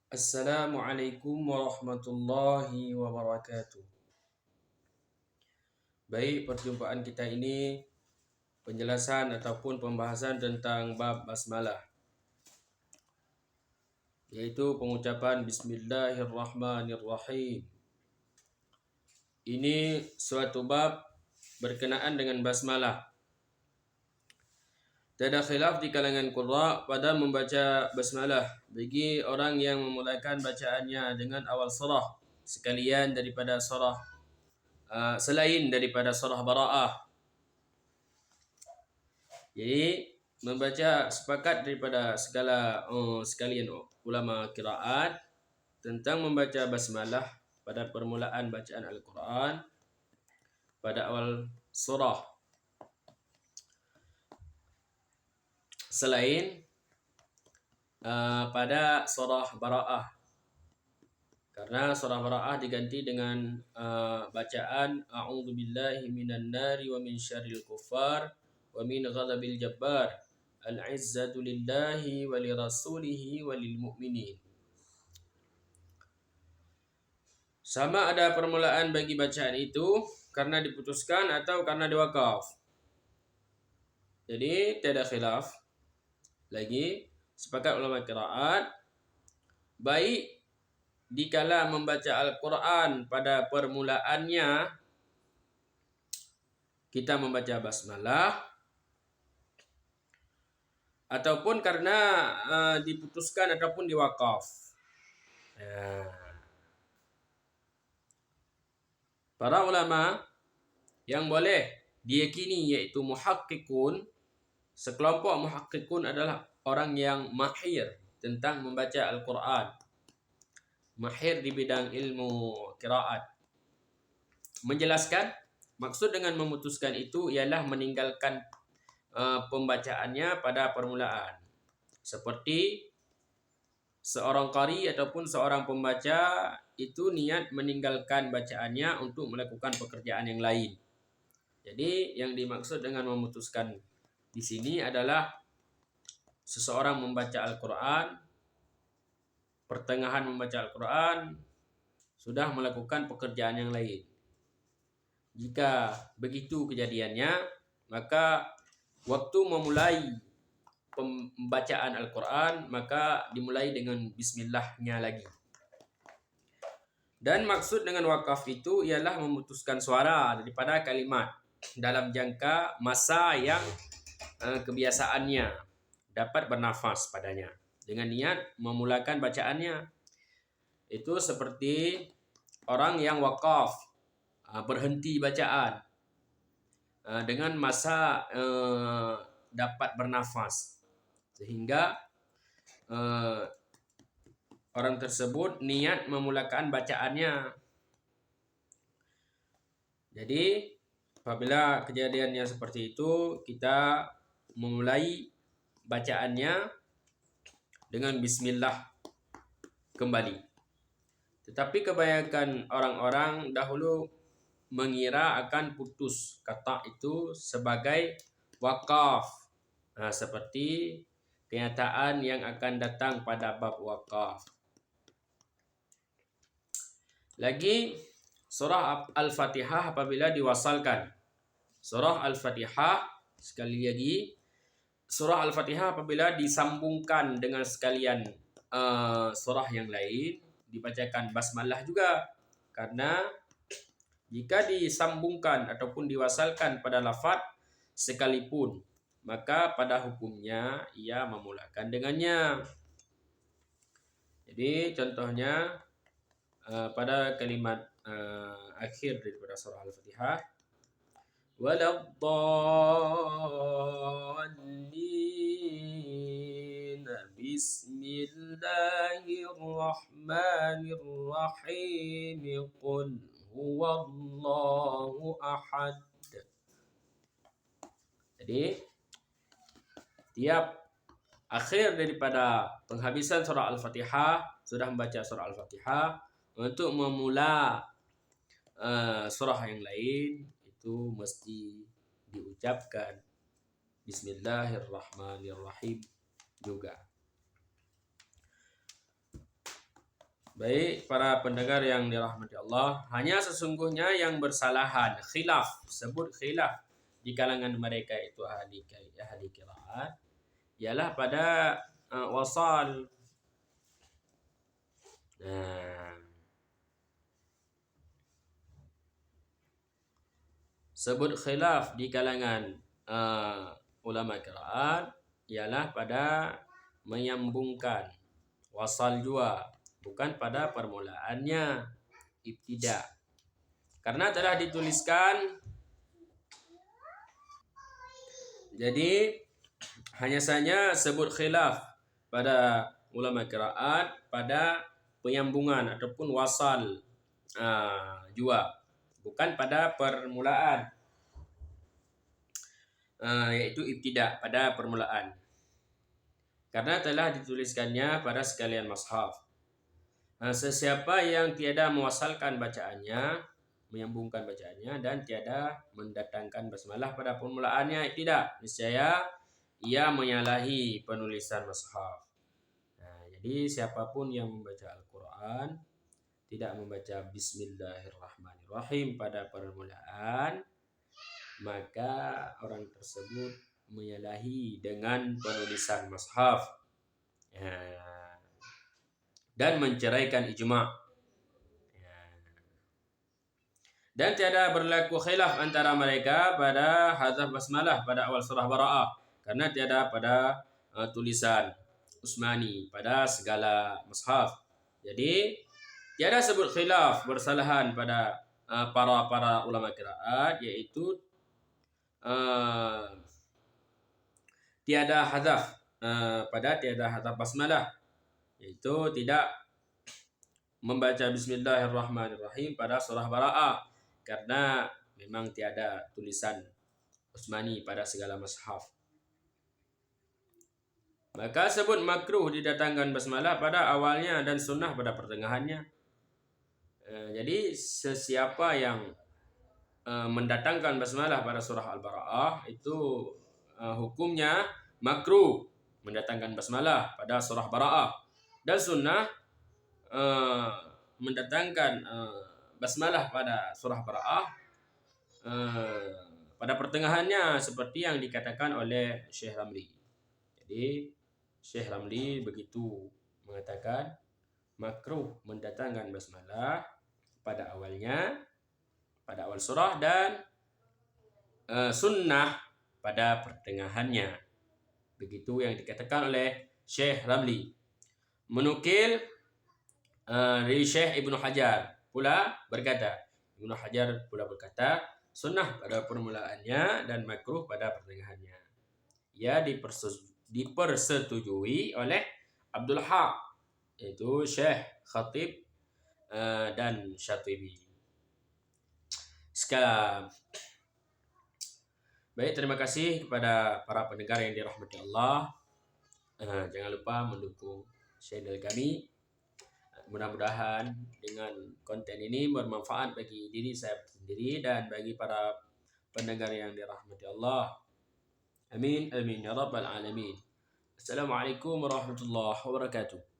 Assalamualaikum warahmatullahi wabarakatuh. Baik, perjumpaan kita ini penjelasan ataupun pembahasan tentang bab basmalah, yaitu pengucapan Bismillahirrahmanirrahim. Ini suatu bab berkenaan dengan basmalah. Tiada khilaf di kalangan qurra pada membaca basmalah bagi orang yang memulakan bacaannya dengan awal surah sekalian daripada surah selain daripada surah Bara'ah. Jadi membaca sepakat daripada sekalian ulama qiraat tentang membaca basmalah pada permulaan bacaan Al-Quran pada awal surah selain pada surah Bara'ah, karena surah Bara'ah diganti dengan bacaan a'udzubillahi minan nari wa min syarril kuffar wa min ghadabil jabbar al-izzatu lillahi wa lirasulihi wa lil mu'minin. Sama ada permulaan bagi bacaan itu karena diputuskan atau karena diwakaf. Jadi tiada khilaf lagi, sepakat ulama qiraat baik dikala membaca Al-Quran pada permulaannya kita membaca basmalah, ataupun karena diputuskan ataupun diwakaf. Para ulama yang boleh diyakini yaitu muhakkikun, sekelompok muhakkikun adalah orang yang mahir tentang membaca Al-Quran, mahir di bidang ilmu qiraat. Menjelaskan maksud dengan memutuskan itu ialah meninggalkan pembacaannya pada permulaan. Seperti seorang qari ataupun seorang pembaca itu niat meninggalkan bacaannya untuk melakukan pekerjaan yang lain. Jadi yang dimaksud dengan memutuskan di sini adalah seseorang membaca Al-Quran, pertengahan membaca Al-Quran sudah melakukan pekerjaan yang lain. Jika begitu kejadiannya, maka waktu memulai pembacaan Al-Quran maka dimulai dengan bismillahnya lagi. Dan maksud dengan wakaf itu ialah memutuskan suara daripada kalimat dalam jangka masa yang kebiasaannya dapat bernafas padanya dengan niat memulakan bacaannya. Itu seperti orang yang wakaf, berhenti bacaan dengan masa dapat bernafas, sehingga orang tersebut niat memulakan bacaannya. Jadi apabila kejadiannya seperti itu, kita memulai bacaannya dengan bismillah kembali. Tetapi kebanyakan orang-orang dahulu mengira akan putus kata itu sebagai wakaf, seperti kenyataan yang akan datang pada bab wakaf. Lagi surah Al-Fatihah apabila diwasalkan. Surah Al-Fatihah, sekali lagi, surah Al-Fatihah apabila disambungkan dengan sekalian surah yang lain, dibacakan basmalah juga. Karena jika disambungkan ataupun diwasalkan pada lafaz sekalipun, maka pada hukumnya ia memulakan dengannya. Jadi contohnya pada kalimat akhir daripada surah Al-Fatihah, waladdallin bismillahirrahmanirrahim qul huwallahu ahad. Jadi tiap akhir daripada penghabisan surah Al-Fatihah sudah membaca surah Al-Fatihah, untuk memula surah yang lain itu mesti diucapkan Bismillahirrahmanirrahim juga. Baik para pendengar yang dirahmati Allah, hanya sesungguhnya yang bersalahan khilaf, sebut khilaf di kalangan mereka itu ahli qiraat ialah pada wasal. Nah, sebut khilaf di kalangan ulama qiraat ialah pada menyambungkan wasal jua, bukan pada permulaannya ibtida. Karena telah dituliskan, jadi hanya saja sebut khilaf pada ulama qiraat pada penyambungan ataupun wasal jua, bukan pada permulaan, yaitu ibtida, pada permulaan. Karena telah dituliskannya pada sekalian mushaf. Sesiapa yang tiada mewasalkan bacaannya, menyambungkan bacaannya, dan tiada mendatangkan basmalah pada permulaannya, tidak, niscaya ia menyalahi penulisan mushaf. Nah, jadi siapapun yang membaca Al-Quran tidak membaca Bismillahirrahmanirrahim pada permulaan, maka orang tersebut menyalahi dengan penulisan mushaf dan menceraikan ijma'. Dan tiada berlaku khilaf antara mereka pada hadzaf basmalah pada awal surah Bara'ah, karena tiada pada tulisan Utsmani pada segala mushaf. Jadi tiada sebut khilaf bersalahan pada para ulama qiraat, yaitu tiada hadzaf pada tiada hadzaf basmalah, yaitu tidak membaca Bismillahirrahmanirrahim pada surah Bara'ah, karena memang tiada tulisan Utsmani pada segala mushaf. Maka sebut makruh didatangkan basmalah pada awalnya dan sunnah pada pertengahannya. Jadi sesiapa yang mendatangkan basmalah pada surah Al-Bara'ah itu hukumnya makruh mendatangkan basmalah pada surah Bara'ah, dan sunnah mendatangkan basmalah pada surah Bara'ah pada pertengahannya, seperti yang dikatakan oleh Syekh Ramli. Jadi Syekh Ramli begitu mengatakan makruh mendatangkan basmalah pada awalnya, pada awal surah, dan sunnah pada pertengahannya. Begitu yang dikatakan oleh Syekh Ramli. Menukil dari Syekh Ibnu Hajar pula berkata, sunnah pada permulaannya dan makruh pada pertengahannya. Ia dipersetujui oleh Abdul Haq, yaitu Syekh Khatib dan Syatibi. Sekarang, baik, terima kasih kepada para pendengar yang dirahmati Allah. Jangan lupa mendukung channel kami. Mudah-mudahan dengan konten ini bermanfaat bagi diri saya sendiri dan bagi para pendengar yang dirahmati Allah. Amin, amin ya rabbal alamin. Assalamualaikum warahmatullahi wabarakatuh.